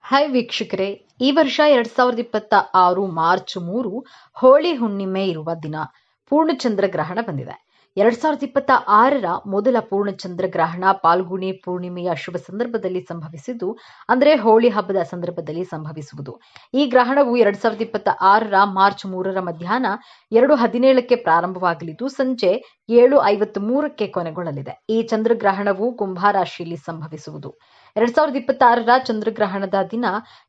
Hi ವೀಕ್ಷಕರೇ, ಈ ವರ್ಷ 2026 ಮಾರ್ಚ್ 3 ಹೋಳಿ ಹುಣ್ಣಿಮೆ ಇರುವ ದಿನ ಪೂರ್ಣಚಂದ್ರ ಗ್ರಹಣ ಬಂದಿದೆ. 2026ರ ಮೊದಲ ಪೂರ್ಣಚಂದ್ರ ಗ್ರಹಣ ಪಾಲ್ಗುಣಿ ಪೂರ್ಣಿಮೆಯ ಶುಭ ಸಂದರ್ಭದಲ್ಲಿ ಸಂಭವಿಸಿದ್ದು, ಅಂದರೆ ಹೋಳಿ ಹಬ್ಬದ ಸಂದರ್ಭದಲ್ಲಿ ಸಂಭವಿಸುವುದು. ಈ ಗ್ರಹಣವು 2026ರ ಮಾರ್ಚ್ 3ರ ಮಧ್ಯಾಹ್ನ 2:17ಕ್ಕೆ ಪ್ರಾರಂಭವಾಗಲಿದ್ದು ಸಂಜೆ 7:53ಕ್ಕೆ ಕೊನೆಗೊಳ್ಳಲಿದೆ. ಈ ಚಂದ್ರಗ್ರಹಣವು ಕುಂಭರಾಶಿಯಲ್ಲಿ ಸಂಭವಿಸುವುದು. 2026ರ ಚಂದ್ರಗ್ರಹಣದ ದಿನ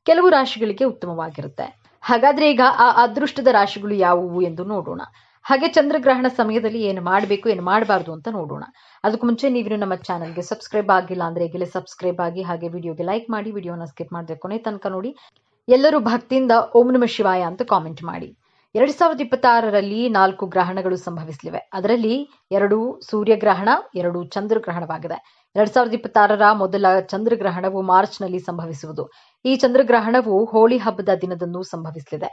ಕೆಲವು ರಾಶಿಗಳಿಗೆ ಉತ್ತಮವಾಗಿರುತ್ತೆ. ಹಾಗಾದ್ರೆ ಈಗ ಆ ಅದೃಷ್ಟದ ರಾಶಿಗಳು ಯಾವುವು ಎಂದು ನೋಡೋಣ. ಹಾಗೆ ಚಂದ್ರಗ್ರಹಣ ಸಮಯದಲ್ಲಿ ಏನು ಮಾಡಬೇಕು, ಏನು ಮಾಡಬಾರ್ದು ಅಂತ ನೋಡೋಣ. ಅದಕ್ಕೂ ಮುಂಚೆ ನೀವು ನಮ್ಮ ಚಾನಲ್ಗೆ ಸಬ್ಸ್ಕ್ರೈಬ್ ಆಗಿಲ್ಲ ಅಂದ್ರೆ ಈಗಲೇ ಸಬ್ಸ್ಕ್ರೈಬ್ ಆಗಿ, ಹಾಗೆ ವಿಡಿಯೋಗೆ ಲೈಕ್ ಮಾಡಿ, ವಿಡಿಯೋನ ಸ್ಕಿಪ್ ಮಾಡದೆ ಕೊನೆ ತನಕ ನೋಡಿ. ಎಲ್ಲರೂ ಭಕ್ತಿಯಿಂದ ಓಂ ನಮಃ ಶಿವಾಯ ಅಂತ ಕಾಮೆಂಟ್ ಮಾಡಿ. 2026ರಲ್ಲಿ 4 ಗ್ರಹಣಗಳು ಸಂಭವಿಸಲಿವೆ. ಅದರಲ್ಲಿ 2 ಸೂರ್ಯಗ್ರಹಣ, 2 ಚಂದ್ರಗ್ರಹಣವಾಗಿದೆ. 2026ರ ಮೊದಲ ಚಂದ್ರಗ್ರಹಣವು ಮಾರ್ಚ್ನಲ್ಲಿ ಸಂಭವಿಸುವುದು. ಈ ಚಂದ್ರಗ್ರಹಣವು ಹೋಳಿ ಹಬ್ಬದ ದಿನದಂದು ಸಂಭವಿಸಲಿದೆ.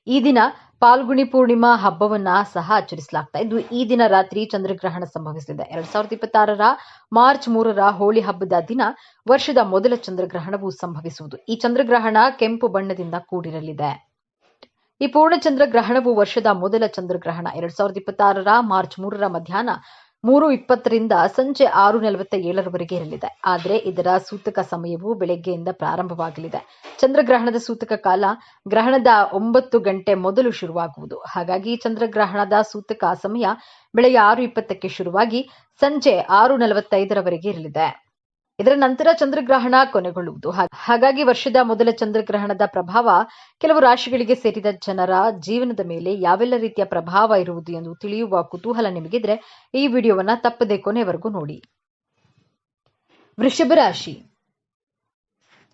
ಈ ದಿನ ಪಾಲ್ಗುಣಿ ಪೂರ್ಣಿಮಾ ಹಬ್ಬವನ್ನ ಸಹ ಆಚರಿಸಲಾಗ್ತಾ ಇದ್ದು, ಈ ದಿನ ರಾತ್ರಿ ಚಂದ್ರಗ್ರಹಣ ಸಂಭವಿಸಲಿದೆ. 2026ರ ಮಾರ್ಚ್ 3ರ ಹೋಳಿ ಹಬ್ಬದ ದಿನ ವರ್ಷದ ಮೊದಲ ಚಂದ್ರಗ್ರಹಣವು ಸಂಭವಿಸುವುದು. ಈ ಚಂದ್ರಗ್ರಹಣ ಕೆಂಪು ಬಣ್ಣದಿಂದ ಕೂಡಿರಲಿದೆ. ಈ ಪೂರ್ಣಚಂದ್ರ ಗ್ರಹಣವು ವರ್ಷದ ಮೊದಲ ಚಂದ್ರಗ್ರಹಣ 2026ರ ಮಾರ್ಚ್ 3ರ ಮಧ್ಯಾಹ್ನ 3:20ರಿಂದ ಸಂಜೆ 6:47ರವರೆಗೆ ಇರಲಿದೆ. ಆದರೆ ಇದರ ಸೂತಕ ಸಮಯವು ಬೆಳಗ್ಗೆಯಿಂದ ಪ್ರಾರಂಭವಾಗಲಿದೆ. ಚಂದ್ರಗ್ರಹಣದ ಸೂತಕ ಕಾಲ ಗ್ರಹಣದ 9 ಗಂಟೆ ಮೊದಲು ಶುರುವಾಗುವುದು. ಹಾಗಾಗಿ ಚಂದ್ರಗ್ರಹಣದ ಸೂತಕ ಸಮಯ ಬೆಳಗ್ಗೆ 6:20ಕ್ಕೆ ಶುರುವಾಗಿ ಸಂಜೆ 6:45ರವರೆಗೆ ಇರಲಿದೆ. ಇದರ ನಂತರ ಚಂದ್ರಗ್ರಹಣ ಕೊನೆಗೊಳ್ಳುವುದು. ಹಾಗಾಗಿ ವರ್ಷದ ಮೊದಲ ಚಂದ್ರಗ್ರಹಣದ ಪ್ರಭಾವ ಕೆಲವು ರಾಶಿಗಳಿಗೆ ಸೇರಿದ ಜನರ ಜೀವನದ ಮೇಲೆ ಯಾವೆಲ್ಲ ರೀತಿಯ ಪ್ರಭಾವ ಇರುವುದು ಎಂದು ತಿಳಿಯುವ ಕುತೂಹಲ ನಿಮಗಿದ್ರೆ ಈ ವಿಡಿಯೋವನ್ನ ತಪ್ಪದೆ ಕೊನೆವರೆಗೂ ನೋಡಿ. ವೃಷಭ ರಾಶಿ.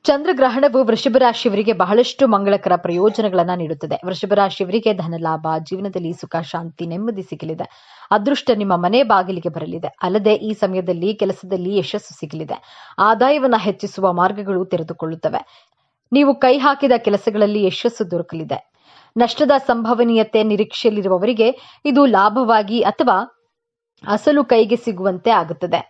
ಚಂದ್ರಗ್ರಹಣವು ವೃಷಭ ರಾಶಿಯವರಿಗೆ ಬಹಳಷ್ಟು ಮಂಗಳಕರ ಪ್ರಯೋಜನಗಳನ್ನ ನೀಡುತ್ತದೆ. ವೃಷಭ ರಾಶಿಯವರಿಗೆ ಧನ ಲಾಭ, ಜೀವನದಲ್ಲಿ ಸುಖ, ಶಾಂತಿ, ನೆಮ್ಮದಿ ಸಿಗಲಿದೆ. ಅದೃಷ್ಟ ನಿಮ್ಮ ಮನೆ ಬಾಗಿಲಿಗೆ ಬರಲಿದೆ. ಅಲ್ಲದೆ ಈ ಸಮಯದಲ್ಲಿ ಕೆಲಸದಲ್ಲಿ ಯಶಸ್ಸು ಸಿಗಲಿದೆ. ಆದಾಯವನ್ನ ಹೆಚ್ಚಿಸುವ ಮಾರ್ಗಗಳು ತೆರೆದುಕೊಳ್ಳುತ್ತವೆ. ನೀವು ಕೈ ಹಾಕಿದ ಕೆಲಸಗಳಲ್ಲಿ ಯಶಸ್ಸು ದೊರಕಲಿದೆ. ನಷ್ಟದ ಸಂಭವನೀಯತೆ ನಿರೀಕ್ಷೆಯಲ್ಲಿರುವವರಿಗೆ ಇದು ಲಾಭವಾಗಿ ಅಥವಾ ಅಸಲು ಕೈಗೆ ಸಿಗುವಂತೆ ಆಗುತ್ತದೆ.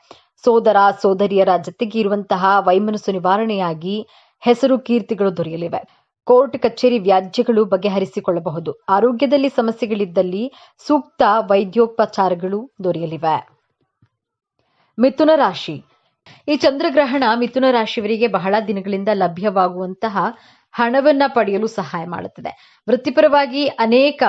ಸೋದರ ಸೋದರಿಯರ ಜೊತೆಗೆ ಇರುವಂತಹ ವೈಮನಸ್ಸು ನಿವಾರಣೆಯಾಗಿ ಹೆಸರು ಕೀರ್ತಿಗಳು ದೊರೆಯಲಿವೆ. ಕೋರ್ಟ್ ಕಚೇರಿ ವ್ಯಾಜ್ಯಗಳು ಬಗೆಹರಿಸಿಕೊಳ್ಳಬಹುದು. ಆರೋಗ್ಯದಲ್ಲಿ ಸಮಸ್ಯೆಗಳಿದ್ದಲ್ಲಿ ಸೂಕ್ತ ವೈದ್ಯೋಪಚಾರಗಳು ದೊರೆಯಲಿವೆ. ಮಿಥುನ ರಾಶಿ. ಈ ಚಂದ್ರಗ್ರಹಣ ಮಿಥುನ ರಾಶಿಯವರಿಗೆ ಬಹಳ ದಿನಗಳಿಂದ ಲಭ್ಯವಾಗುವಂತಹ ಹಣವನ್ನ ಪಡೆಯಲು ಸಹಾಯ ಮಾಡುತ್ತದೆ. ವೃತ್ತಿಪರವಾಗಿ ಅನೇಕ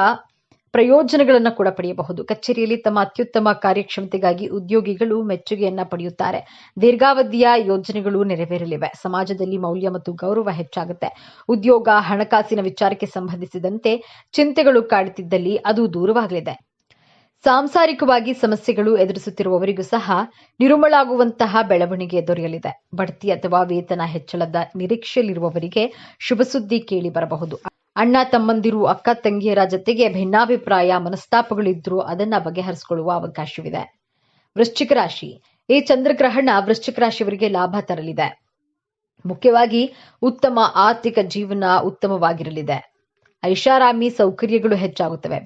ಪ್ರಯೋಜನಗಳನ್ನು ಕೂಡ ಪಡೆಯಬಹುದು. ಕಚೇರಿಯಲ್ಲಿ ತಮ್ಮ ಅತ್ಯುತ್ತಮ ಕಾರ್ಯಕ್ಷಮತೆಗಾಗಿ ಉದ್ಯೋಗಿಗಳು ಮೆಚ್ಚುಗೆಯನ್ನ ಪಡೆಯುತ್ತಾರೆ. ದೀರ್ಘಾವಧಿಯ ಯೋಜನೆಗಳು ನೆರವೇರಲಿವೆ. ಸಮಾಜದಲ್ಲಿ ಮೌಲ್ಯ ಮತ್ತು ಗೌರವ ಹೆಚ್ಚಾಗುತ್ತೆ. ಉದ್ಯೋಗ, ಹಣಕಾಸಿನ ವಿಚಾರಕ್ಕೆ ಸಂಬಂಧಿಸಿದಂತೆ ಚಿಂತೆಗಳು ಕಾಡುತ್ತಿದ್ದಲ್ಲಿ ಅದು ದೂರವಾಗಲಿದೆ. ಸಾಂಸಾರಿಕವಾಗಿ ಸಮಸ್ಯೆಗಳು ಎದುರಿಸುತ್ತಿರುವವರಿಗೂ ಸಹ ನಿರುಮ್ಮಳಾಗುವಂತಹ ಬೆಳವಣಿಗೆ ದೊರೆಯಲಿದೆ. ಬಡ್ತಿ ಅಥವಾ ವೇತನ ಹೆಚ್ಚಳದ ನಿರೀಕ್ಷೆಯಲ್ಲಿರುವವರಿಗೆ ಶುಭ ಸುದ್ದಿ ಕೇಳಿ ಬರಬಹುದು. ಅಣ್ಣ ತಮ್ಮಂದಿರು, ಅಕ್ಕ ತಂಗಿಯರ ಜೊತೆಗೆ ಭಿನ್ನಾಭಿಪ್ರಾಯ, ಮನಸ್ತಾಪಗಳಿದ್ರೂ ಅದನ್ನ ಬಗೆಹರಿಸಿಕೊಳ್ಳುವ ಅವಕಾಶವಿದೆ. ವೃಶ್ಚಿಕ ರಾಶಿ. ಈ ಚಂದ್ರಗ್ರಹಣ ವೃಶ್ಚಿಕ ರಾಶಿಯವರಿಗೆ ಲಾಭ ತರಲಿದೆ. ಮುಖ್ಯವಾಗಿ ಉತ್ತಮ ಆರ್ಥಿಕ ಜೀವನ ಉತ್ತಮವಾಗಿರಲಿದೆ. ಐಷಾರಾಮಿ ಸೌಕರ್ಯಗಳು ಹೆಚ್ಚಾಗುತ್ತವೆ.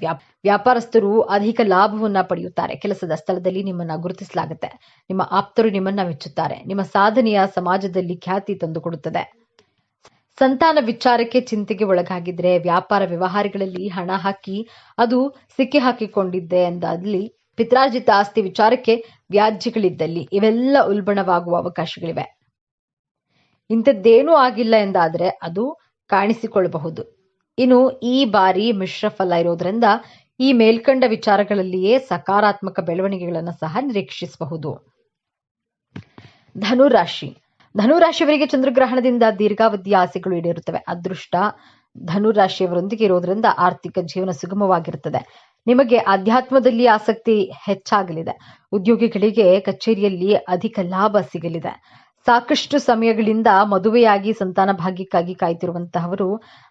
ವ್ಯಾಪಾರಸ್ಥರು ಅಧಿಕ ಲಾಭವನ್ನ ಪಡೆಯುತ್ತಾರೆ. ಕೆಲಸದ ಸ್ಥಳದಲ್ಲಿ ನಿಮ್ಮನ್ನ ಗುರುತಿಸಲಾಗುತ್ತೆ. ನಿಮ್ಮ ಆಪ್ತರು ನಿಮ್ಮನ್ನ ಮೆಚ್ಚುತ್ತಾರೆ. ನಿಮ್ಮ ಸಾಧನೆಯ ಸಮಾಜದಲ್ಲಿ ಖ್ಯಾತಿ ತಂದುಕೊಡುತ್ತದೆ. ಸಂತಾನ ವಿಚಾರಕ್ಕೆ ಚಿಂತೆಗೆ ಒಳಗಾಗಿದ್ರೆ, ವ್ಯಾಪಾರ ವ್ಯವಹಾರಗಳಲ್ಲಿ ಹಣ ಹಾಕಿ ಅದು ಸಿಕ್ಕಿ ಹಾಕಿಕೊಂಡಿದ್ದೆ ಎಂದಾದಲ್ಲಿ, ಪಿತ್ರಾರ್ಜಿತ ಆಸ್ತಿ ವಿಚಾರಕ್ಕೆ ವ್ಯಾಜ್ಯಗಳಿದ್ದಲ್ಲಿ ಇವೆಲ್ಲ ಉಲ್ಬಣವಾಗುವ ಅವಕಾಶಗಳಿವೆ. ಇಂಥದ್ದೇನೂ ಆಗಿಲ್ಲ ಎಂದಾದ್ರೆ ಅದು ಕಾಣಿಸಿಕೊಳ್ಳಬಹುದು. ಇನ್ನು ಈ ಬಾರಿ ಮಿಶ್ರ ಫಲ ಇರೋದ್ರಿಂದ ಈ ಮೇಲ್ಕಂಡ ವಿಚಾರಗಳಲ್ಲಿಯೇ ಸಕಾರಾತ್ಮಕ ಬೆಳವಣಿಗೆಗಳನ್ನು ಸಹ ನಿರೀಕ್ಷಿಸಬಹುದು. ಧನುರಾಶಿ. ಧನುರಾಶಿಯವರಿಗೆ ಚಂದ್ರಗ್ರಹಣದಿಂದ ದೀರ್ಘಾವಧಿಯ ಆಸೆಗಳು ಈಡೇರುತ್ತವೆ. ಅದೃಷ್ಟ ಧನುರಾಶಿಯವರೊಂದಿಗೆ ಇರೋದ್ರಿಂದ ಆರ್ಥಿಕ ಜೀವನ ಸುಗಮವಾಗಿರುತ್ತದೆ. ನಿಮಗೆ ಅಧ್ಯಾತ್ಮದಲ್ಲಿ ಆಸಕ್ತಿ ಹೆಚ್ಚಾಗಲಿದೆ. ಉದ್ಯೋಗಿಗಳಿಗೆ ಕಚೇರಿಯಲ್ಲಿ ಅಧಿಕ ಲಾಭ ಸಿಗಲಿದೆ. ಸಾಕಷ್ಟು ಸಮಯಗಳಿಂದ ಮದುವೆಯಾಗಿ ಸಂತಾನ ಭಾಗ್ಯಕ್ಕಾಗಿ ಕಾಯ್ತಿರುವಂತಹವರು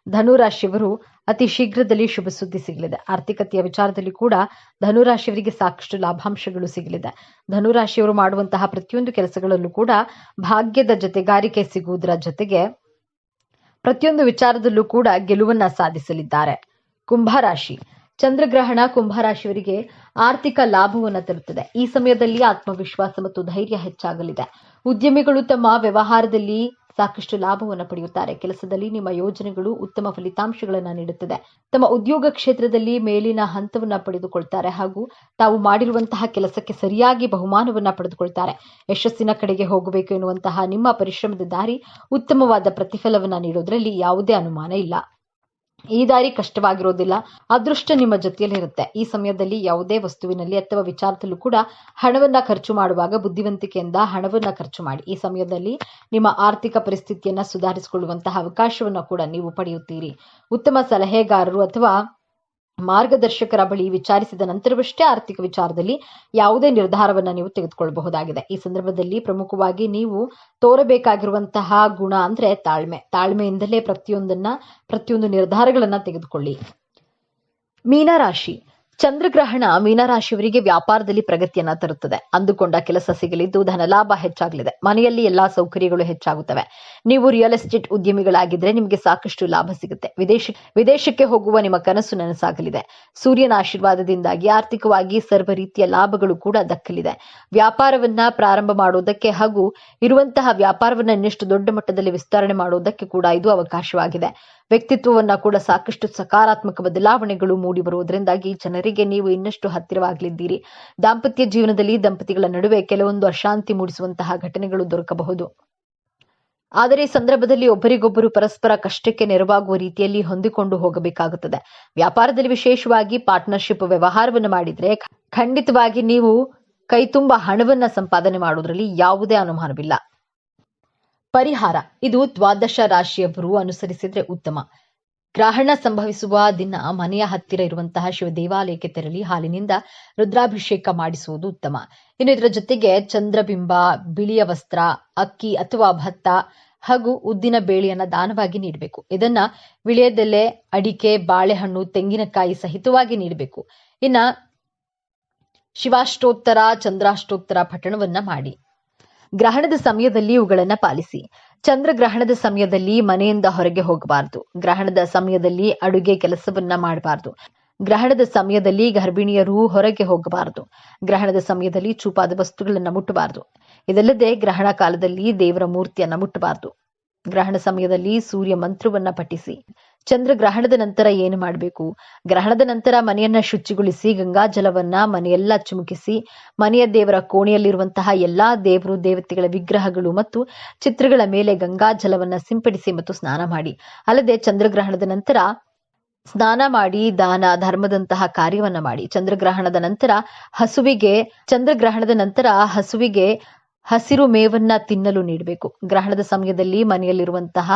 ಧನುರಾಶಿಯವರು ಅತಿ ಶೀಘ್ರದಲ್ಲಿ ಶುಭ ಸುದ್ದಿ ಸಿಗಲಿದೆ. ಆರ್ಥಿಕತೆಯ ವಿಚಾರದಲ್ಲಿ ಕೂಡ ಧನುರಾಶಿಯವರಿಗೆ ಸಾಕಷ್ಟು ಲಾಭಾಂಶಗಳು ಸಿಗಲಿದೆ. ಧನುರಾಶಿಯವರು ಮಾಡುವಂತಹ ಪ್ರತಿಯೊಂದು ಕೆಲಸಗಳಲ್ಲೂ ಕೂಡ ಭಾಗ್ಯದ ಜೊತೆಗಾರಿಕೆ ಸಿಗುವುದರ ಜೊತೆಗೆ ಪ್ರತಿಯೊಂದು ವಿಚಾರದಲ್ಲೂ ಕೂಡ ಗೆಲುವನ್ನ ಸಾಧಿಸಲಿದ್ದಾರೆ. ಕುಂಭರಾಶಿ. ಚಂದ್ರಗ್ರಹಣ ಕುಂಭರಾಶಿಯವರಿಗೆ ಆರ್ಥಿಕ ಲಾಭವನ್ನು ತರುತ್ತದೆ. ಈ ಸಮಯದಲ್ಲಿ ಆತ್ಮವಿಶ್ವಾಸ ಮತ್ತು ಧೈರ್ಯ ಹೆಚ್ಚಾಗಲಿದೆ. ಉದ್ಯಮಿಗಳು ತಮ್ಮ ವ್ಯವಹಾರದಲ್ಲಿ ಸಾಕಷ್ಟು ಲಾಭವನ್ನು ಪಡೆಯುತ್ತಾರೆ. ಕೆಲಸದಲ್ಲಿ ನಿಮ್ಮ ಯೋಜನೆಗಳು ಉತ್ತಮ ಫಲಿತಾಂಶಗಳನ್ನು ನೀಡುತ್ತದೆ. ತಮ್ಮ ಉದ್ಯೋಗ ಕ್ಷೇತ್ರದಲ್ಲಿ ಮೇಲಿನ ಹಂತವನ್ನ ಪಡೆದುಕೊಳ್ತಾರೆ ಹಾಗೂ ತಾವು ಮಾಡಿರುವಂತಹ ಕೆಲಸಕ್ಕೆ ಸರಿಯಾಗಿ ಬಹುಮಾನವನ್ನ ಪಡೆದುಕೊಳ್ತಾರೆ. ಯಶಸ್ಸಿನ ಕಡೆಗೆ ಹೋಗಬೇಕು ಎನ್ನುವಂತಹ ನಿಮ್ಮ ಪರಿಶ್ರಮದ ದಾರಿ ಉತ್ತಮವಾದ ಪ್ರತಿಫಲವನ್ನ ನೀಡೋದ್ರಲ್ಲಿ ಯಾವುದೇ ಅನುಮಾನ ಇಲ್ಲ. ಈ ದಾರಿ ಕಷ್ಟವಾಗಿರೋದಿಲ್ಲ. ಅದೃಷ್ಟ ನಿಮ್ಮ ಜೊತೆಯಲ್ಲಿರುತ್ತೆ. ಈ ಸಮಯದಲ್ಲಿ ಯಾವುದೇ ವಸ್ತುವಿನಲ್ಲಿ ಅಥವಾ ವಿಚಾರದಲ್ಲೂ ಕೂಡ ಹಣವನ್ನ ಖರ್ಚು ಮಾಡುವಾಗ ಬುದ್ಧಿವಂತಿಕೆಯಿಂದ ಹಣವನ್ನ ಖರ್ಚು ಮಾಡಿ. ಈ ಸಮಯದಲ್ಲಿ ನಿಮ್ಮ ಆರ್ಥಿಕ ಪರಿಸ್ಥಿತಿಯನ್ನ ಸುಧಾರಿಸಿಕೊಳ್ಳುವಂತಹ ಅವಕಾಶವನ್ನ ಕೂಡ ನೀವು ಪಡೆಯುತ್ತೀರಿ. ಉತ್ತಮ ಸಲಹೆಗಾರರು ಅಥವಾ ಮಾರ್ಗದರ್ಶಕರ ಬಳಿ ವಿಚಾರಿಸಿದ ನಂತರವಷ್ಟೇ ಆರ್ಥಿಕ ವಿಚಾರದಲ್ಲಿ ಯಾವುದೇ ನಿರ್ಧಾರವನ್ನ ನೀವು ತೆಗೆದುಕೊಳ್ಳಬಹುದಾಗಿದೆ. ಈ ಸಂದರ್ಭದಲ್ಲಿ ಪ್ರಮುಖವಾಗಿ ನೀವು ತೋರಬೇಕಾಗಿರುವಂತಹ ಗುಣ ಅಂದ್ರೆ ತಾಳ್ಮೆಯಿಂದಲೇ ಪ್ರತಿಯೊಂದು ನಿರ್ಧಾರಗಳನ್ನ ತೆಗೆದುಕೊಳ್ಳಿ. ಮೀನರಾಶಿ. ಚಂದ್ರಗ್ರಹಣ ಮೀನರಾಶಿಯವರಿಗೆ ವ್ಯಾಪಾರದಲ್ಲಿ ಪ್ರಗತಿಯನ್ನ ತರುತ್ತದೆ. ಅಂದುಕೊಂಡ ಕೆಲಸ ಸಿಗಲಿದ್ದು ಧನಲಾಭ ಹೆಚ್ಚಾಗಲಿದೆ. ಮನೆಯಲ್ಲಿ ಎಲ್ಲಾ ಸೌಕರ್ಯಗಳು ಹೆಚ್ಚಾಗುತ್ತವೆ. ನೀವು ರಿಯಲ್ ಎಸ್ಟೇಟ್ ಉದ್ಯಮಿಗಳಾಗಿದ್ರೆ ನಿಮಗೆ ಸಾಕಷ್ಟು ಲಾಭ ಸಿಗುತ್ತೆ. ವಿದೇಶಕ್ಕೆ ಹೋಗುವ ನಿಮ್ಮ ಕನಸು ನನಸಾಗಲಿದೆ. ಸೂರ್ಯನ ಆಶೀರ್ವಾದದಿಂದಾಗಿ ಆರ್ಥಿಕವಾಗಿ ಸರ್ವ ರೀತಿಯ ಲಾಭಗಳು ಕೂಡ ದಕ್ಕಲಿದೆ. ವ್ಯಾಪಾರವನ್ನ ಪ್ರಾರಂಭ ಮಾಡುವುದಕ್ಕೆ ಹಾಗೂ ಇರುವಂತಹ ವ್ಯಾಪಾರವನ್ನ ಇನ್ನಷ್ಟು ದೊಡ್ಡ ಮಟ್ಟದಲ್ಲಿ ವಿಸ್ತರಣೆ ಮಾಡುವುದಕ್ಕೆ ಕೂಡ ಇದು ಅವಕಾಶವಾಗಿದೆ. ವ್ಯಕ್ತಿತ್ವವನ್ನ ಕೂಡ ಸಾಕಷ್ಟು ಸಕಾರಾತ್ಮಕ ಬದಲಾವಣೆಗಳು ಮೂಡಿ ಬರುವುದರಿಂದಾಗಿ ಜನರಿಗೆ ನೀವು ಇನ್ನಷ್ಟು ಹತ್ತಿರವಾಗಲಿದ್ದೀರಿ. ದಾಂಪತ್ಯ ಜೀವನದಲ್ಲಿ ದಂಪತಿಗಳ ನಡುವೆ ಕೆಲವೊಂದು ಅಶಾಂತಿ ಮೂಡಿಸುವಂತಹ ಘಟನೆಗಳು ದೊರಕಬಹುದು. ಆದರೆ ಈ ಸಂದರ್ಭದಲ್ಲಿ ಒಬ್ಬರಿಗೊಬ್ಬರು ಪರಸ್ಪರ ಕಷ್ಟಕ್ಕೆ ನೆರವಾಗುವ ರೀತಿಯಲ್ಲಿ ಹೊಂದಿಕೊಂಡು ಹೋಗಬೇಕಾಗುತ್ತದೆ. ವ್ಯಾಪಾರದಲ್ಲಿ ವಿಶೇಷವಾಗಿ ಪಾರ್ಟ್ನರ್ಶಿಪ್ ವ್ಯವಹಾರವನ್ನು ಮಾಡಿದ್ರೆ ಖಂಡಿತವಾಗಿ ನೀವು ಕೈತುಂಬ ಹಣವನ್ನ ಸಂಪಾದನೆ ಮಾಡುವುದರಲ್ಲಿ ಯಾವುದೇ ಅನುಮಾನವಿಲ್ಲ. ಪರಿಹಾರ. ಇದು ದ್ವಾದಶ ರಾಶಿಯವರು ಅನುಸರಿಸಿದ್ರೆ ಉತ್ತಮ. ಗ್ರಹಣ ಸಂಭವಿಸುವ ದಿನ ಮನೆಯ ಹತ್ತಿರ ಇರುವಂತಹ ಶಿವ ದೇವಾಲಯಕ್ಕೆ ತೆರಳಿ ಹಾಲಿನಿಂದ ರುದ್ರಾಭಿಷೇಕ ಮಾಡಿಸುವುದು ಉತ್ತಮ. ಇನ್ನು ಇದರ ಜೊತೆಗೆ ಚಂದ್ರಬಿಂಬ, ಬಿಳಿಯ ವಸ್ತ್ರ, ಅಕ್ಕಿ ಅಥವಾ ಭತ್ತ ಹಾಗೂ ಉದ್ದಿನ ಬೇಳೆಯನ್ನ ದಾನವಾಗಿ ನೀಡಬೇಕು. ಇದನ್ನ ವಿಳ್ಯದೆಲೆ, ಅಡಿಕೆ, ಬಾಳೆಹಣ್ಣು, ತೆಂಗಿನಕಾಯಿ ಸಹಿತವಾಗಿ ನೀಡಬೇಕು. ಇನ್ನ ಶಿವಾಷ್ಟೋತ್ತರ, ಚಂದ್ರಾಷ್ಟೋತ್ತರ ಪಠಣವನ್ನ ಮಾಡಿ. ಗ್ರಹಣದ ಸಮಯದಲ್ಲಿ ಇವುಗಳನ್ನ ಪಾಲಿಸಿ. ಚಂದ್ರಗ್ರಹಣದ ಸಮಯದಲ್ಲಿ ಮನೆಯಿಂದ ಹೊರಗೆ ಹೋಗಬಾರದು. ಗ್ರಹಣದ ಸಮಯದಲ್ಲಿ ಅಡುಗೆ ಕೆಲಸವನ್ನ ಮಾಡಬಾರದು. ಗ್ರಹಣದ ಸಮಯದಲ್ಲಿ ಗರ್ಭಿಣಿಯರು ಹೊರಗೆ ಹೋಗಬಾರದು. ಗ್ರಹಣದ ಸಮಯದಲ್ಲಿ ಚೂಪಾದ ವಸ್ತುಗಳನ್ನ ಮುಟ್ಟಬಾರದು. ಇದಲ್ಲದೆ ಗ್ರಹಣ ಕಾಲದಲ್ಲಿ ದೇವರ ಮೂರ್ತಿಯನ್ನ ಮುಟ್ಟಬಾರದು. ಗ್ರಹಣ ಸಮಯದಲ್ಲಿ ಸೂರ್ಯ ಮಂತ್ರವನ್ನ ಪಠಿಸಿ. ಚಂದ್ರಗ್ರಹಣದ ನಂತರ ಏನು ಮಾಡಬೇಕು? ಗ್ರಹಣದ ನಂತರ ಮನೆಯನ್ನ ಶುಚಿಗೊಳಿಸಿ ಗಂಗಾಜಲವನ್ನ ಮನೆಯೆಲ್ಲ ಚಿಮುಕಿಸಿ ಮನೆಯ ದೇವರ ಕೋಣೆಯಲ್ಲಿರುವಂತಹ ಎಲ್ಲಾ ದೇವರು ದೇವತೆಗಳ ವಿಗ್ರಹಗಳು ಮತ್ತು ಚಿತ್ರಗಳ ಮೇಲೆ ಗಂಗಾಜಲವನ್ನ ಸಿಂಪಡಿಸಿ ಮತ್ತು ಸ್ನಾನ ಮಾಡಿ. ಅಲ್ಲದೆ ಚಂದ್ರಗ್ರಹಣದ ನಂತರ ಸ್ನಾನ ಮಾಡಿ ದಾನ ಧರ್ಮದಂತಹ ಕಾರ್ಯವನ್ನ ಮಾಡಿ. ಚಂದ್ರಗ್ರಹಣದ ನಂತರ ಹಸುವಿಗೆ ಹಸಿರು ಮೇವನ್ನ ತಿನ್ನಲು ನೀಡಬೇಕು. ಗ್ರಹಣದ ಸಮಯದಲ್ಲಿ ಮನೆಯಲ್ಲಿರುವಂತಹ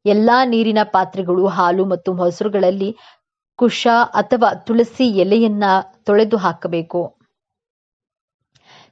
ಎಲ್ಲಾ ನೀರಿನ ಪಾತ್ರೆಗಳು, ಹಾಲು ಮತ್ತು ಮೊಸರುಗಳಲ್ಲಿ ಕುಶ ಅಥವಾ ತುಳಸಿ ಎಲೆಯನ್ನ ತೊಳೆದು ಹಾಕಬೇಕು.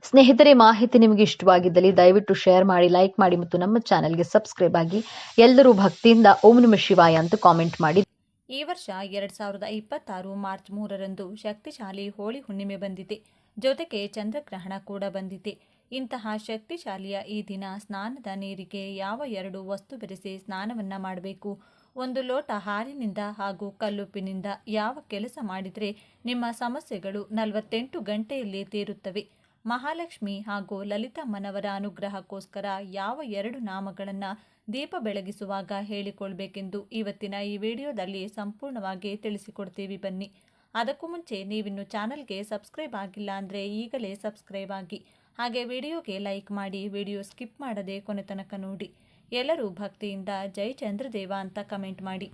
ಸ್ನೇಹಿತರೆ, ಮಾಹಿತಿ ನಿಮಗೆ ಇಷ್ಟವಾಗಿದ್ದಲ್ಲಿ ದಯವಿಟ್ಟು ಶೇರ್ ಮಾಡಿ, ಲೈಕ್ ಮಾಡಿ ಮತ್ತು ನಮ್ಮ ಚಾನೆಲ್ಗೆ ಸಬ್ಸ್ಕ್ರೈಬ್ ಆಗಿ. ಎಲ್ಲರೂ ಭಕ್ತಿಯಿಂದ ಓಂ ನಮಃ ಶಿವಾಯ ಅಂತ ಕಾಮೆಂಟ್ ಮಾಡಿ. ಈ ವರ್ಷ 2026 ಮಾರ್ಚ್ 3ರಂದು ಶಕ್ತಿಶಾಲಿ ಹೋಳಿ ಹುಣ್ಣಿಮೆ ಬಂದಿದೆ. ಜೊತೆಗೆ ಚಂದ್ರಗ್ರಹಣ ಕೂಡ ಬಂದಿದೆ. ಇಂತಹ ಶಕ್ತಿಶಾಲಿಯ ಈ ದಿನ ಸ್ನಾನದ ನೀರಿಗೆ ಯಾವ 2 ವಸ್ತು ಬೆರೆಸಿ ಸ್ನಾನವನ್ನ ಮಾಡಬೇಕು? 1 ಲೋಟ ಹಾಲಿನಿಂದ ಹಾಗೂ ಕಲ್ಲುಪ್ಪಿನಿಂದ ಯಾವ ಕೆಲಸ ಮಾಡಿದರೆ ನಿಮ್ಮ ಸಮಸ್ಯೆಗಳು 48 ಗಂಟೆಯಲ್ಲಿ ತೀರುತ್ತವೆ? ಮಹಾಲಕ್ಷ್ಮಿ ಹಾಗೂ ಲಲಿತಮ್ಮನವರ ಅನುಗ್ರಹಕ್ಕೋಸ್ಕರ ಯಾವ 2 ನಾಮಗಳನ್ನು ದೀಪ ಬೆಳಗಿಸುವಾಗ ಹೇಳಿಕೊಳ್ಬೇಕೆಂದು ಇವತ್ತಿನ ಈ ವಿಡಿಯೋದಲ್ಲಿ ಸಂಪೂರ್ಣವಾಗಿ ತಿಳಿಸಿಕೊಡ್ತೀವಿ. ಬನ್ನಿ. ಅದಕ್ಕೂ ಮುಂಚೆ ನೀವಿನ್ನು ಚಾನಲ್ಗೆ ಸಬ್ಸ್ಕ್ರೈಬ್ ಆಗಿಲ್ಲ ಅಂದರೆ ಈಗಲೇ ಸಬ್ಸ್ಕ್ರೈಬ್ ಆಗಿ, ಹಾಗೆ ವಿಡಿಯೋಗೆ ಲೈಕ್ ಮಾಡಿ, ವಿಡಿಯೋ ಸ್ಕಿಪ್ ಮಾಡದೆ ಕೊನೆ ತನಕ ನೋಡಿ. ಎಲ್ಲರೂ ಭಕ್ತಿಯಿಂದ ಜೈ ಚಂದ್ರದೇವ ಅಂತ ಕಮೆಂಟ್ ಮಾಡಿ.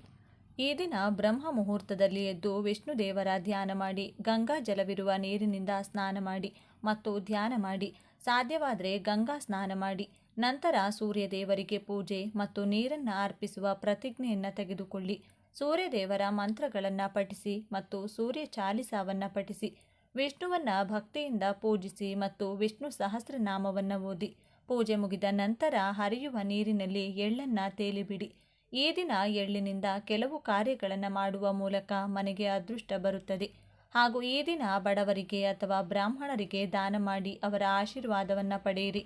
ಈ ದಿನ ಬ್ರಹ್ಮ ಮುಹೂರ್ತದಲ್ಲಿ ಎದ್ದು ವಿಷ್ಣು ದೇವರ ಧ್ಯಾನ ಮಾಡಿ, ಗಂಗಾ ಜಲವಿರುವ ನೀರಿನಿಂದ ಸ್ನಾನ ಮಾಡಿ ಮತ್ತು ಧ್ಯಾನ ಮಾಡಿ. ಸಾಧ್ಯವಾದರೆ ಗಂಗಾ ಸ್ನಾನ ಮಾಡಿ. ನಂತರ ಸೂರ್ಯ ದೇವರಿಗೆ ಪೂಜೆ ಮತ್ತು ನೀರನ್ನು ಅರ್ಪಿಸುವ ಪ್ರತಿಜ್ಞೆಯನ್ನು ತೆಗೆದುಕೊಳ್ಳಿ. ಸೂರ್ಯ ದೇವರ ಮಂತ್ರಗಳನ್ನು ಪಠಿಸಿ ಮತ್ತು ಸೂರ್ಯ ಚಾಲಿಸಾವನ್ನು ಪಠಿಸಿ. ವಿಷ್ಣುವನ್ನ ಭಕ್ತಿಯಿಂದ ಪೂಜಿಸಿ ಮತ್ತು ವಿಷ್ಣು ಸಹಸ್ರನಾಮವನ್ನು ಓದಿ. ಪೂಜೆ ಮುಗಿದ ನಂತರ ಹರಿಯುವ ನೀರಿನಲ್ಲಿ ಎಳ್ಳನ್ನು ತೇಲಿಬಿಡಿ. ಈ ದಿನ ಎಳ್ಳಿನಿಂದ ಕೆಲವು ಕಾರ್ಯಗಳನ್ನು ಮಾಡುವ ಮೂಲಕ ಮನೆಗೆ ಅದೃಷ್ಟ ಬರುತ್ತದೆ. ಹಾಗೂ ಈ ದಿನ ಬಡವರಿಗೆ ಅಥವಾ ಬ್ರಾಹ್ಮಣರಿಗೆ ದಾನ ಮಾಡಿ ಅವರ ಆಶೀರ್ವಾದವನ್ನು ಪಡೆಯಿರಿ.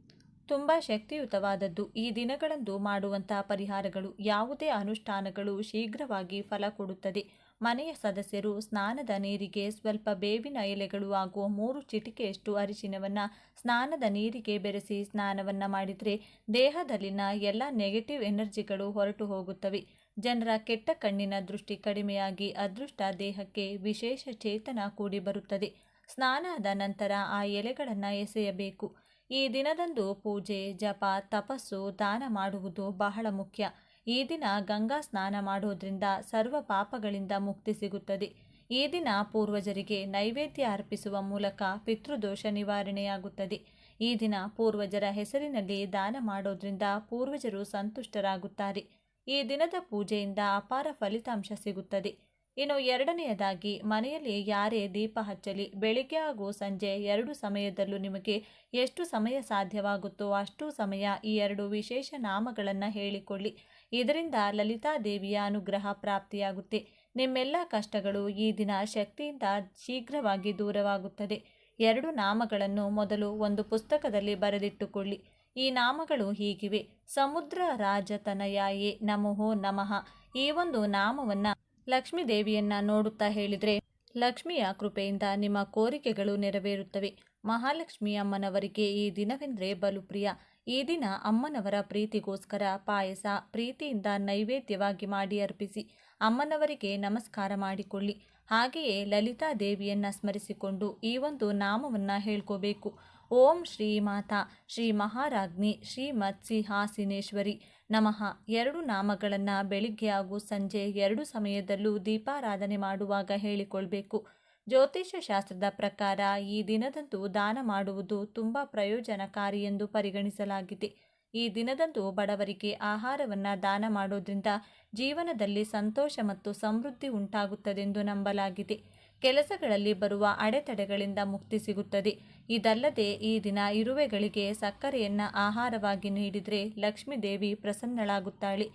ತುಂಬ ಶಕ್ತಿಯುತವಾದದ್ದು. ಈ ದಿನಗಳಂದು ಮಾಡುವಂತಹ ಪರಿಹಾರಗಳು, ಯಾವುದೇ ಅನುಷ್ಠಾನಗಳು ಶೀಘ್ರವಾಗಿ ಫಲ ಕೊಡುತ್ತದೆ. ಮನೆಯ ಸದಸ್ಯರು ಸ್ನಾನದ ನೀರಿಗೆ ಸ್ವಲ್ಪ ಬೇವಿನ ಎಲೆಗಳು ಹಾಗೂ 3 ಚಿಟಿಕೆಯಷ್ಟು ಅರಿಶಿನವನ್ನು ಸ್ನಾನದ ನೀರಿಗೆ ಬೆರೆಸಿ ಸ್ನಾನವನ್ನು ಮಾಡಿದರೆ ದೇಹದಲ್ಲಿನ ಎಲ್ಲ ನೆಗೆಟಿವ್ ಎನರ್ಜಿಗಳು ಹೊರಟು ಹೋಗುತ್ತವೆ. ಜನರ ಕೆಟ್ಟ ಕಣ್ಣಿನ ದೃಷ್ಟಿ ಕಡಿಮೆಯಾಗಿ ಅದೃಷ್ಟ ದೇಹಕ್ಕೆ ವಿಶೇಷ ಚೇತನ ಕೂಡಿ ಬರುತ್ತದೆ. ಸ್ನಾನದ ನಂತರ ಆ ಎಲೆಗಳನ್ನು ಎಸೆಯಬೇಕು. ಈ ದಿನದಂದು ಪೂಜೆ, ಜಪ, ತಪಸ್ಸು, ದಾನ ಮಾಡುವುದು ಬಹಳ ಮುಖ್ಯ. ಈ ದಿನ ಗಂಗಾ ಸ್ನಾನ ಮಾಡೋದ್ರಿಂದ ಸರ್ವ ಪಾಪಗಳಿಂದ ಮುಕ್ತಿ ಸಿಗುತ್ತದೆ. ಈ ದಿನ ಪೂರ್ವಜರಿಗೆ ನೈವೇದ್ಯ ಅರ್ಪಿಸುವ ಮೂಲಕ ಪಿತೃದೋಷ ನಿವಾರಣೆಯಾಗುತ್ತದೆ. ಈ ದಿನ ಪೂರ್ವಜರ ಹೆಸರಿನಲ್ಲಿ ದಾನ ಮಾಡೋದ್ರಿಂದ ಪೂರ್ವಜರು ಸಂತುಷ್ಟರಾಗುತ್ತಾರೆ. ಈ ದಿನದ ಪೂಜೆಯಿಂದ ಅಪಾರ ಫಲಿತಾಂಶ ಸಿಗುತ್ತದೆ. ಇನ್ನು ಎರಡನೆಯದಾಗಿ, ಮನೆಯಲ್ಲಿ ಯಾರೇ ದೀಪ ಹಚ್ಚಲಿ, ಬೆಳಿಗ್ಗೆ ಹಾಗೂ ಸಂಜೆ 2 ಸಮಯದಲ್ಲೂ ನಿಮಗೆ ಎಷ್ಟು ಸಮಯ ಸಾಧ್ಯವಾಗುತ್ತೋ ಅಷ್ಟು ಸಮಯ ಈ 2 ವಿಶೇಷ ನಾಮಗಳನ್ನು ಹೇಳಿಕೊಳ್ಳಿ. ಇದರಿಂದ ಲಲಿತಾ ದೇವಿಯ ಅನುಗ್ರಹ ಪ್ರಾಪ್ತಿಯಾಗುತ್ತೆ. ನಿಮ್ಮೆಲ್ಲ ಕಷ್ಟಗಳು ಈ ದಿನ ಶಕ್ತಿಯಿಂದ ಶೀಘ್ರವಾಗಿ ದೂರವಾಗುತ್ತದೆ. 2 ನಾಮಗಳನ್ನು ಮೊದಲು ಒಂದು ಪುಸ್ತಕದಲ್ಲಿ ಬರೆದಿಟ್ಟುಕೊಳ್ಳಿ. ಈ ನಾಮಗಳು ಹೀಗಿವೆ: ಸಮುದ್ರ ರಾಜತನಯಾಯೇ ನಮೋ ನಮಃ. ಈ ಒಂದು ನಾಮವನ್ನು ಲಕ್ಷ್ಮೀ ದೇವಿಯನ್ನ ನೋಡುತ್ತಾ ಹೇಳಿದರೆ ಲಕ್ಷ್ಮಿಯ ಕೃಪೆಯಿಂದ ನಿಮ್ಮ ಕೋರಿಕೆಗಳು ನೆರವೇರುತ್ತವೆ. ಮಹಾಲಕ್ಷ್ಮಿ ಅಮ್ಮನವರಿಗೆ ಈ ದಿನವೆಂದರೆ ಬಲು ಪ್ರಿಯ. ಈ ದಿನ ಅಮ್ಮನವರ ಪ್ರೀತಿಗೋಸ್ಕರ ಪಾಯಸ ಪ್ರೀತಿಯಿಂದ ನೈವೇದ್ಯವಾಗಿ ಮಾಡಿ ಅರ್ಪಿಸಿ ಅಮ್ಮನವರಿಗೆ ನಮಸ್ಕಾರ ಮಾಡಿಕೊಳ್ಳಿ. ಹಾಗೆಯೇ ಲಲಿತಾ ದೇವಿಯನ್ನ ಸ್ಮರಿಸಿಕೊಂಡು ಈ ಒಂದು ನಾಮವನ್ನು ಹೇಳ್ಕೋಬೇಕು: ಓಂ ಶ್ರೀ ಮಾತಾ ಶ್ರೀ ಮಹಾರಾಜ್ಞಿ ಶ್ರೀಮತ್ ಸಿಂಹಾಸನೇಶ್ವರಿ ನಮಃ. 2 ನಾಮಗಳನ್ನು ಬೆಳಿಗ್ಗೆ ಹಾಗೂ ಸಂಜೆ 2 ಸಮಯದಲ್ಲೂ ದೀಪಾರಾಧನೆ ಮಾಡುವಾಗ ಹೇಳಿಕೊಳ್ಬೇಕು. ಜ್ಯೋತಿಷ್ಯ ಶಾಸ್ತ್ರದ ಪ್ರಕಾರ ಈ ದಿನದಂದು ದಾನ ಮಾಡುವುದು ತುಂಬ ಪ್ರಯೋಜನಕಾರಿ ಎಂದು ಪರಿಗಣಿಸಲಾಗಿದೆ. ಈ ದಿನದಂದು ಬಡವರಿಗೆ ಆಹಾರವನ್ನು ದಾನ ಮಾಡೋದ್ರಿಂದ ಜೀವನದಲ್ಲಿ ಸಂತೋಷ ಮತ್ತು ಸಮೃದ್ಧಿ ಉಂಟಾಗುತ್ತದೆಂದು ನಂಬಲಾಗಿದೆ. ಕೆಲಸಗಳಲ್ಲಿ ಬರುವ ಅಡೆತಡೆಗಳಿಂದ ಮುಕ್ತಿ ಸಿಗುತ್ತದೆ. ಇದಲ್ಲದೆ ಈ ದಿನ ಇರುವೆಗಳಿಗೆ ಸಕ್ಕರೆಯನ್ನು ಆಹಾರವಾಗಿ ನೀಡಿದರೆ ಲಕ್ಷ್ಮೀ ದೇವಿ ಪ್ರಸನ್ನಳಾಗುತ್ತಾಳೆ.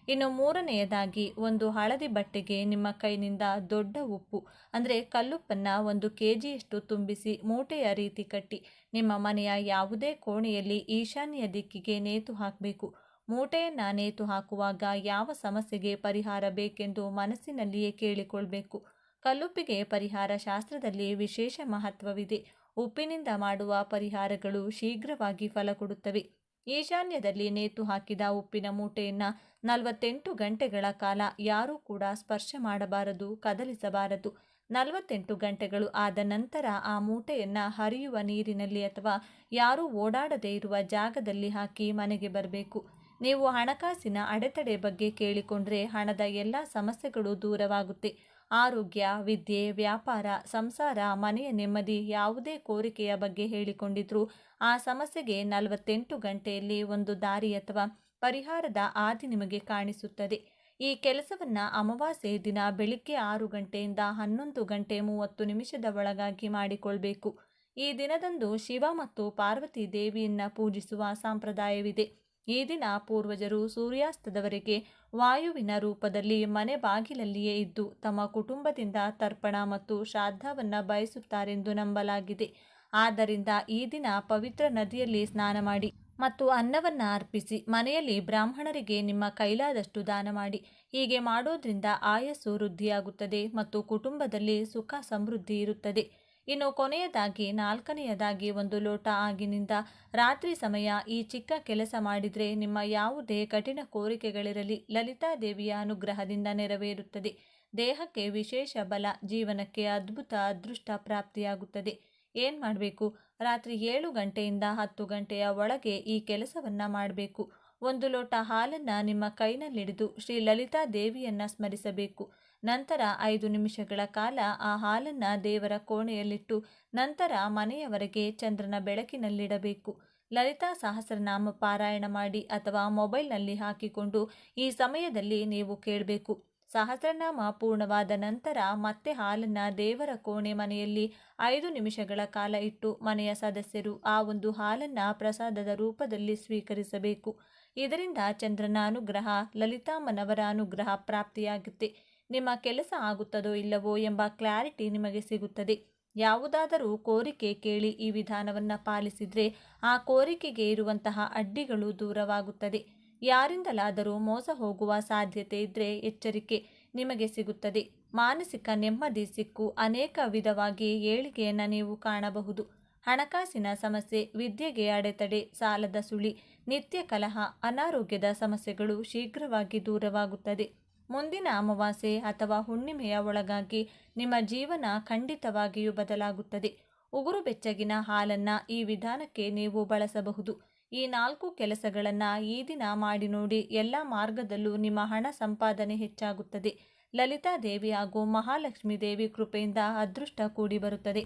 ಇನ್ನು ಮೂರನೆಯದಾಗಿ, ಒಂದು ಹಳದಿ ಬಟ್ಟೆಗೆ ನಿಮ್ಮ ಕೈನಿಂದ ದೊಡ್ಡ ಉಪ್ಪು ಅಂದರೆ ಕಲ್ಲುಪ್ಪನ್ನು 1 kgಯಷ್ಟು ತುಂಬಿಸಿ ಮೂಟೆಯ ರೀತಿ ಕಟ್ಟಿ ನಿಮ್ಮ ಮನೆಯ ಯಾವುದೇ ಕೋಣೆಯಲ್ಲಿ ಈಶಾನ್ಯ ದಿಕ್ಕಿಗೆ ನೇತು ಹಾಕಬೇಕು. ಮೂಟೆಯನ್ನು ನೇತು ಹಾಕುವಾಗ ಯಾವ ಸಮಸ್ಯೆಗೆ ಪರಿಹಾರ ಬೇಕೆಂದು ಮನಸ್ಸಿನಲ್ಲಿಯೇ ಕೇಳಿಕೊಳ್ಬೇಕು. ಕಲ್ಲುಪ್ಪಿಗೆ ಪರಿಹಾರ ಶಾಸ್ತ್ರದಲ್ಲಿ ವಿಶೇಷ ಮಹತ್ವವಿದೆ. ಉಪ್ಪಿನಿಂದ ಮಾಡುವ ಪರಿಹಾರಗಳು ಶೀಘ್ರವಾಗಿ ಫಲ ಕೊಡುತ್ತವೆ. ಈಶಾನ್ಯದಲ್ಲಿ ನೇತು ಹಾಕಿದ ಉಪ್ಪಿನ ಮೂಟೆಯನ್ನು 48 ಗಂಟೆಗಳ ಕಾಲ ಯಾರೂ ಕೂಡ ಸ್ಪರ್ಶ ಮಾಡಬಾರದು, ಕದಲಿಸಬಾರದು. 48 ಗಂಟೆಗಳು ಆದ ನಂತರ ಆ ಮೂಟೆಯನ್ನು ಹರಿಯುವ ನೀರಿನಲ್ಲಿ ಅಥವಾ ಯಾರೂ ಓಡಾಡದೇ ಇರುವ ಜಾಗದಲ್ಲಿ ಹಾಕಿ ಮನೆಗೆ ಬರಬೇಕು. ನೀವು ಹಣಕಾಸಿನ ಅಡೆತಡೆ ಬಗ್ಗೆ ಕೇಳಿಕೊಂಡ್ರೆ ಹಣದ ಎಲ್ಲ ಸಮಸ್ಯೆಗಳು ದೂರವಾಗುತ್ತೆ. ಆರೋಗ್ಯ, ವಿದ್ಯೆ, ವ್ಯಾಪಾರ, ಸಂಸಾರ, ಮನೆಯ ನೆಮ್ಮದಿ ಯಾವುದೇ ಕೋರಿಕೆಯ ಬಗ್ಗೆ ಹೇಳಿಕೊಂಡಿದ್ರೂ ಆ ಸಮಸ್ಯೆಗೆ 48 ಗಂಟೆಯಲ್ಲಿ ಒಂದು ದಾರಿ ಅಥವಾ ಪರಿಹಾರದ ಹಾದಿ ನಿಮಗೆ ಕಾಣಿಸುತ್ತದೆ. ಈ ಕೆಲಸವನ್ನು ಅಮಾವಾಸ್ಯೆ ದಿನ ಬೆಳಿಗ್ಗೆ 6 ಗಂಟೆಯಿಂದ 11 ಗಂಟೆ 30 ನಿಮಿಷದ ಒಳಗಾಗಿ ಮಾಡಿಕೊಳ್ಬೇಕು. ಈ ದಿನದಂದು ಶಿವ ಮತ್ತು ಪಾರ್ವತಿ ದೇವಿಯನ್ನು ಪೂಜಿಸುವ ಸಂಪ್ರದಾಯವಿದೆ. ಈ ದಿನ ಪೂರ್ವಜರು ಸೂರ್ಯಾಸ್ತದವರೆಗೆ ವಾಯುವಿನ ರೂಪದಲ್ಲಿ ಮನೆ ಬಾಗಿಲಲ್ಲಿಯೇ ಇದ್ದು ತಮ್ಮ ಕುಟುಂಬದಿಂದ ತರ್ಪಣ ಮತ್ತು ಶ್ರಾದ್ದವನ್ನು ಬಯಸುತ್ತಾರೆಂದು ನಂಬಲಾಗಿದೆ. ಆದ್ದರಿಂದ ಈ ದಿನ ಪವಿತ್ರ ನದಿಯಲ್ಲಿ ಸ್ನಾನ ಮಾಡಿ ಮತ್ತು ಅನ್ನವನ್ನು ಅರ್ಪಿಸಿ ಮನೆಯಲ್ಲಿ ಬ್ರಾಹ್ಮಣರಿಗೆ ನಿಮ್ಮ ಕೈಲಾದಷ್ಟು ದಾನ ಮಾಡಿ. ಹೀಗೆ ಮಾಡೋದ್ರಿಂದ ಆಯಸ್ಸು ವೃದ್ಧಿಯಾಗುತ್ತದೆ ಮತ್ತು ಕುಟುಂಬದಲ್ಲಿ ಸುಖ ಸಮೃದ್ಧಿ ಇರುತ್ತದೆ. ಇನ್ನು ಕೊನೆಯದಾಗಿ 4ನೆಯದಾಗಿ, 1 ಲೋಟ ಆಗಿನಿಂದ ರಾತ್ರಿ ಸಮಯ ಈ ಚಿಕ್ಕ ಕೆಲಸ ಮಾಡಿದರೆ ನಿಮ್ಮ ಯಾವುದೇ ಕಠಿಣ ಕೋರಿಕೆಗಳಿರಲಿ ಲಲಿತಾ ದೇವಿಯ ಅನುಗ್ರಹದಿಂದ ನೆರವೇರುತ್ತದೆ. ದೇಹಕ್ಕೆ ವಿಶೇಷ ಬಲ, ಜೀವನಕ್ಕೆ ಅದ್ಭುತ ಅದೃಷ್ಟ ಪ್ರಾಪ್ತಿಯಾಗುತ್ತದೆ. ಏನು ಮಾಡಬೇಕು? ರಾತ್ರಿ 7 ಗಂಟೆಯಿಂದ 10 ಗಂಟೆಯ ಒಳಗೆ ಈ ಕೆಲಸವನ್ನು ಮಾಡಬೇಕು. 1 ಲೋಟ ಹಾಲನ್ನು ನಿಮ್ಮ ಕೈನಲ್ಲಿಡಿದು ಶ್ರೀ ಲಲಿತಾ ದೇವಿಯನ್ನು ಸ್ಮರಿಸಬೇಕು. ನಂತರ 5 ನಿಮಿಷಗಳ ಕಾಲ ಆ ಹಾಲನ್ನು ದೇವರ ಕೋಣೆಯಲ್ಲಿಟ್ಟು ನಂತರ ಮನೆಯ ಹೊರಗೆ ಚಂದ್ರನ ಬೆಳಕಿನಲ್ಲಿಡಬೇಕು. ಲಲಿತಾ ಸಹಸ್ರನಾಮ ಪಾರಾಯಣ ಮಾಡಿ ಅಥವಾ ಮೊಬೈಲ್ನಲ್ಲಿ ಹಾಕಿಕೊಂಡು ಈ ಸಮಯದಲ್ಲಿ ನೀವು ಕೇಳಬೇಕು. ಸಹಸ್ರನಾಮ ಪೂರ್ಣವಾದ ನಂತರ ಮತ್ತೆ ಹಾಲನ್ನು ದೇವರ ಕೋಣೆ ಮನೆಯಲ್ಲಿ 5 ನಿಮಿಷಗಳ ಕಾಲ ಇಟ್ಟು ಮನೆಯ ಸದಸ್ಯರು ಆ ಒಂದು ಹಾಲನ್ನು ಪ್ರಸಾದದ ರೂಪದಲ್ಲಿ ಸ್ವೀಕರಿಸಬೇಕು. ಇದರಿಂದ ಚಂದ್ರನ ಅನುಗ್ರಹ, ಲಲಿತಾಮ್ಮನವರ ಅನುಗ್ರಹ ಪ್ರಾಪ್ತಿಯಾಗುತ್ತೆ. ನಿಮ್ಮ ಕೆಲಸ ಆಗುತ್ತದೋ ಇಲ್ಲವೋ ಎಂಬ ಕ್ಲಾರಿಟಿ ನಿಮಗೆ ಸಿಗುತ್ತದೆ. ಯಾವುದಾದರೂ ಕೋರಿಕೆ ಕೇಳಿ ಈ ವಿಧಾನವನ್ನು ಪಾಲಿಸಿದರೆ ಆ ಕೋರಿಕೆಗೆ ಇರುವಂತಹ ಅಡ್ಡಿಗಳು ದೂರವಾಗುತ್ತದೆ. ಯಾರಿಂದಲಾದರೂ ಮೋಸ ಹೋಗುವ ಸಾಧ್ಯತೆ ಇದ್ದರೆ ಎಚ್ಚರಿಕೆ. ನಿಮಗೆ ಸಿಗುತ್ತದೆ. ಮಾನಸಿಕ ನೆಮ್ಮದಿ ಸಿಕ್ಕು ಅನೇಕ ವಿಧವಾಗಿ ಏಳಿಗೆಯನ್ನು ನೀವು ಕಾಣಬಹುದು. ಹಣಕಾಸಿನ ಸಮಸ್ಯೆ, ವಿದ್ಯೆಗೆ ಅಡೆತಡೆ, ಸಾಲದ ಸುಳಿ, ನಿತ್ಯ ಕಲಹ, ಅನಾರೋಗ್ಯದ ಸಮಸ್ಯೆಗಳು ಶೀಘ್ರವಾಗಿ ದೂರವಾಗುತ್ತದೆ. ಮುಂದಿನ ಅಮಾವಾಸ್ಯೆ ಅಥವಾ ಹುಣ್ಣಿಮೆಯ ಒಳಗಾಗಿ ನಿಮ್ಮ ಜೀವನ ಖಂಡಿತವಾಗಿಯೂ ಬದಲಾಗುತ್ತದೆ. ಉಗುರು ಬೆಚ್ಚಗಿನ ಹಾಲನ್ನು ಈ ವಿಧಾನಕ್ಕೆ ನೀವು ಬಳಸಬಹುದು. ಈ 4 ಕೆಲಸಗಳನ್ನು ಈ ದಿನ ಮಾಡಿ ನೋಡಿ. ಎಲ್ಲ ಮಾರ್ಗದಲ್ಲೂ ನಿಮ್ಮ ಹಣ ಸಂಪಾದನೆ ಹೆಚ್ಚಾಗುತ್ತದೆ. ಲಲಿತಾದೇವಿ ಹಾಗೂ ಮಹಾಲಕ್ಷ್ಮೀ ದೇವಿ ಕೃಪೆಯಿಂದ ಅದೃಷ್ಟ ಕೂಡಿ ಬರುತ್ತದೆ.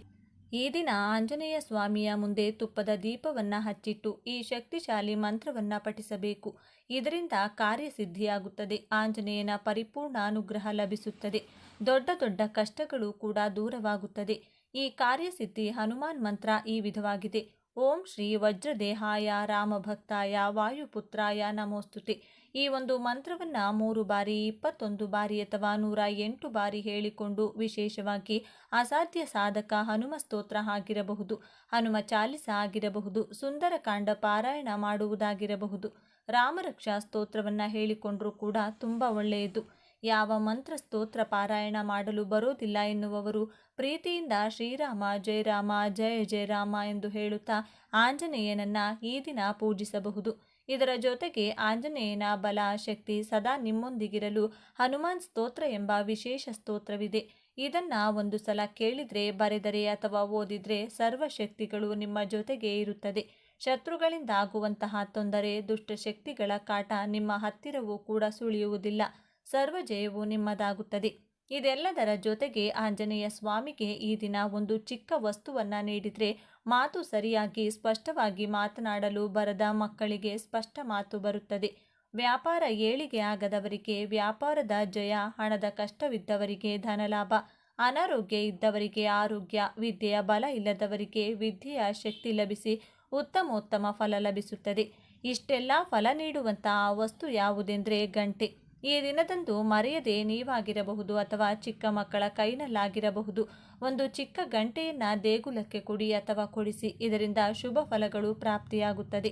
ಈ ದಿನ ಆಂಜನೇಯ ಸ್ವಾಮಿಯ ಮುಂದೆ ತುಪ್ಪದ ದೀಪವನ್ನು ಹಚ್ಚಿಟ್ಟು ಈ ಶಕ್ತಿಶಾಲಿ ಮಂತ್ರವನ್ನು ಪಠಿಸಬೇಕು. ಇದರಿಂದ ಕಾರ್ಯಸಿದ್ಧಿಯಾಗುತ್ತದೆ. ಆಂಜನೇಯನ ಪರಿಪೂರ್ಣ ಅನುಗ್ರಹ ಲಭಿಸುತ್ತದೆ. ದೊಡ್ಡ ದೊಡ್ಡ ಕಷ್ಟಗಳು ಕೂಡ ದೂರವಾಗುತ್ತದೆ. ಈ ಕಾರ್ಯಸಿದ್ಧಿ ಹನುಮಾನ್ ಮಂತ್ರ ಈ ವಿಧವಾಗಿದೆ. ಓಂ ಶ್ರೀ ವಜ್ರದೇಹಾಯ ರಾಮಭಕ್ತಾಯ ವಾಯುಪುತ್ರಾಯ ನಮೋಸ್ತುತೆ. ಈ ಒಂದು ಮಂತ್ರವನ್ನು 3 ಬಾರಿ, 21 ಬಾರಿ ಅಥವಾ 108 ಬಾರಿ ಹೇಳಿಕೊಂಡು, ವಿಶೇಷವಾಗಿ ಅಸಾಧ್ಯ ಸಾಧಕ ಹನುಮ ಸ್ತೋತ್ರ ಆಗಿರಬಹುದು, ಹನುಮ ಚಾಲಿಸ ಆಗಿರಬಹುದು, ಸುಂದರಕಾಂಡ ಪಾರಾಯಣ ಮಾಡುವುದಾಗಿರಬಹುದು, ರಾಮರಕ್ಷಾ ಸ್ತೋತ್ರವನ್ನು ಹೇಳಿಕೊಂಡರೂ ಕೂಡ ತುಂಬ ಒಳ್ಳೆಯದು. ಯಾವ ಮಂತ್ರ ಸ್ತೋತ್ರ ಪಾರಾಯಣ ಮಾಡಲು ಬರೋದಿಲ್ಲ ಎನ್ನುವವರು ಪ್ರೀತಿಯಿಂದ ಶ್ರೀರಾಮ ಜಯ ರಾಮ ಜಯ ಜಯ ರಾಮ ಎಂದು ಹೇಳುತ್ತಾ ಆಂಜನೇಯನನ್ನ ಈ ದಿನ ಪೂಜಿಸಬಹುದು. ಇದರ ಜೊತೆಗೆ ಆಂಜನೇಯನ ಬಲ ಶಕ್ತಿ ಸದಾ ನಿಮ್ಮೊಂದಿಗಿರಲು ಹನುಮಾನ್ ಸ್ತೋತ್ರ ಎಂಬ ವಿಶೇಷ ಸ್ತೋತ್ರವಿದೆ. ಇದನ್ನ ಒಂದು ಸಲ ಕೇಳಿದ್ರೆ, ಬರೆದರೆ ಅಥವಾ ಓದಿದ್ರೆ ಸರ್ವಶಕ್ತಿಗಳು ನಿಮ್ಮ ಜೊತೆಗೆ ಇರುತ್ತದೆ. ಶತ್ರುಗಳಿಂದ ಆಗುವಂತಹ ತೊಂದರೆ, ದುಷ್ಟಶಕ್ತಿಗಳ ಕಾಟ ನಿಮ್ಮ ಹತ್ತಿರವೂ ಕೂಡ ಸುಳಿಯುವುದಿಲ್ಲ. ಸರ್ವಜಯವು ನಿಮ್ಮದಾಗುತ್ತದೆ. ಇದೆಲ್ಲದರ ಜೊತೆಗೆ ಆಂಜನೇಯ ಸ್ವಾಮಿಗೆ ಈ ದಿನ ಒಂದು ಚಿಕ್ಕ ವಸ್ತುವನ್ನು ನೀಡಿದರೆ, ಮಾತು ಸರಿಯಾಗಿ ಸ್ಪಷ್ಟವಾಗಿ ಮಾತನಾಡಲು ಬರದ ಮಕ್ಕಳಿಗೆ ಸ್ಪಷ್ಟ ಮಾತು ಬರುತ್ತದೆ. ವ್ಯಾಪಾರ ಏಳಿಗೆ ಆಗದವರಿಗೆ ವ್ಯಾಪಾರದ ಜಯ, ಹಣದ ಕಷ್ಟವಿದ್ದವರಿಗೆ ಧನಲಾಭ, ಅನಾರೋಗ್ಯ ಇದ್ದವರಿಗೆ ಆರೋಗ್ಯ, ವಿದ್ಯೆಯ ಬಲ ಇಲ್ಲದವರಿಗೆ ವಿದ್ಯೆಯ ಶಕ್ತಿ ಲಭಿಸಿ ಉತ್ತಮೋತ್ತಮ ಫಲ ಲಭಿಸುತ್ತದೆ. ಇಷ್ಟೆಲ್ಲ ಫಲ ನೀಡುವಂತಹ ವಸ್ತು ಯಾವುದೆಂದರೆ ಗಂಟೆ. ಈ ದಿನದಂದು ಮರೆಯದೆ ನೀವಾಗಿರಬಹುದು ಅಥವಾ ಚಿಕ್ಕ ಮಕ್ಕಳ ಕೈನಲ್ಲಾಗಿರಬಹುದು, ಒಂದು ಚಿಕ್ಕ ಗಂಟೆಯನ್ನು ದೇಗುಲಕ್ಕೆ ಕೊಡಿ ಅಥವಾ ಕೊಡಿಸಿ. ಇದರಿಂದ ಶುಭ ಫಲಗಳು ಪ್ರಾಪ್ತಿಯಾಗುತ್ತದೆ.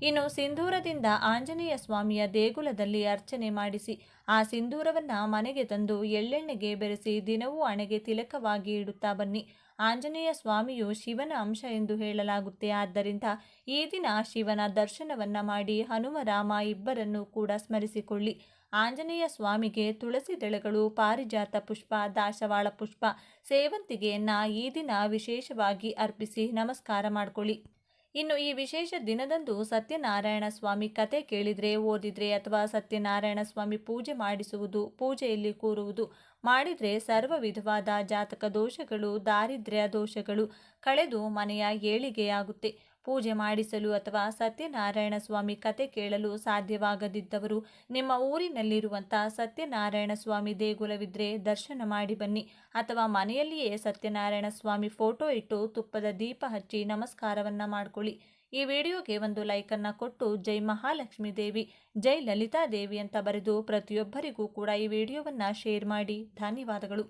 ಇನ್ನು ಸಿಂಧೂರದಿಂದ ಆಂಜನೇಯ ಸ್ವಾಮಿಯ ದೇಗುಲದಲ್ಲಿ ಅರ್ಚನೆ ಮಾಡಿಸಿ ಆ ಸಿಂಧೂರವನ್ನು ಮನೆಗೆ ತಂದು ಎಳ್ಳೆಣ್ಣೆಗೆ ಬೆರೆಸಿ ದಿನವೂ ಹಣೆಗೆ ತಿಲಕವಾಗಿ ಇಡುತ್ತಾ ಬನ್ನಿ. ಆಂಜನೇಯ ಸ್ವಾಮಿಯು ಶಿವನ ಅಂಶ ಎಂದು ಹೇಳಲಾಗುತ್ತೆ. ಆದ್ದರಿಂದ ಈ ದಿನ ಶಿವನ ದರ್ಶನವನ್ನು ಮಾಡಿ ಹನುಮರಾಮ ಇಬ್ಬರನ್ನು ಕೂಡ ಸ್ಮರಿಸಿಕೊಳ್ಳಿ. ಆಂಜನೇಯ ಸ್ವಾಮಿಗೆ ತುಳಸಿ ದಳಗಳು, ಪಾರಿಜಾತ ಪುಷ್ಪ, ದಾಸವಾಳ ಪುಷ್ಪ, ಸೇವಂತಿಗೆಯನ್ನು ಈ ದಿನ ವಿಶೇಷವಾಗಿ ಅರ್ಪಿಸಿ ನಮಸ್ಕಾರ ಮಾಡಿಕೊಳ್ಳಿ. ಇನ್ನು ಈ ವಿಶೇಷ ದಿನದಂದು ಸತ್ಯನಾರಾಯಣ ಸ್ವಾಮಿ ಕತೆ ಕೇಳಿದರೆ, ಓದಿದರೆ ಅಥವಾ ಸತ್ಯನಾರಾಯಣ ಸ್ವಾಮಿ ಪೂಜೆ ಮಾಡಿಸುವುದು, ಪೂಜೆಯಲ್ಲಿ ಕೂರುವುದು ಮಾಡಿದರೆ ಸರ್ವ ವಿಧವಾದ ಜಾತಕ ದೋಷಗಳು, ದಾರಿದ್ರ್ಯ ದೋಷಗಳು ಕಳೆದು ಮನೆಯ ಏಳಿಗೆಯಾಗುತ್ತೆ. ಪೂಜೆ ಮಾಡಿಸಲು ಅಥವಾ ಸತ್ಯನಾರಾಯಣ ಸ್ವಾಮಿ ಕತೆ ಕೇಳಲು ಸಾಧ್ಯವಾಗದಿದ್ದವರು ನಿಮ್ಮ ಊರಿನಲ್ಲಿರುವಂಥ ಸತ್ಯನಾರಾಯಣ ಸ್ವಾಮಿ ದೇಗುಲವಿದ್ದರೆ ದರ್ಶನ ಮಾಡಿ ಬನ್ನಿ. ಅಥವಾ ಮನೆಯಲ್ಲಿಯೇ ಸತ್ಯನಾರಾಯಣ ಸ್ವಾಮಿ ಫೋಟೋ ಇಟ್ಟು ತುಪ್ಪದ ದೀಪ ಹಚ್ಚಿ ನಮಸ್ಕಾರವನ್ನು ಮಾಡಿಕೊಳ್ಳಿ. ಈ ವಿಡಿಯೋಗೆ ಒಂದು ಲೈಕನ್ನು ಕೊಟ್ಟು ಜೈ ಮಹಾಲಕ್ಷ್ಮೀ ದೇವಿ, ಜೈ ಲಲಿತಾ ದೇವಿ ಅಂತ ಬರೆದು ಪ್ರತಿಯೊಬ್ಬರಿಗೂ ಕೂಡ ಈ ವಿಡಿಯೋವನ್ನು ಶೇರ್ ಮಾಡಿ. ಧನ್ಯವಾದಗಳು.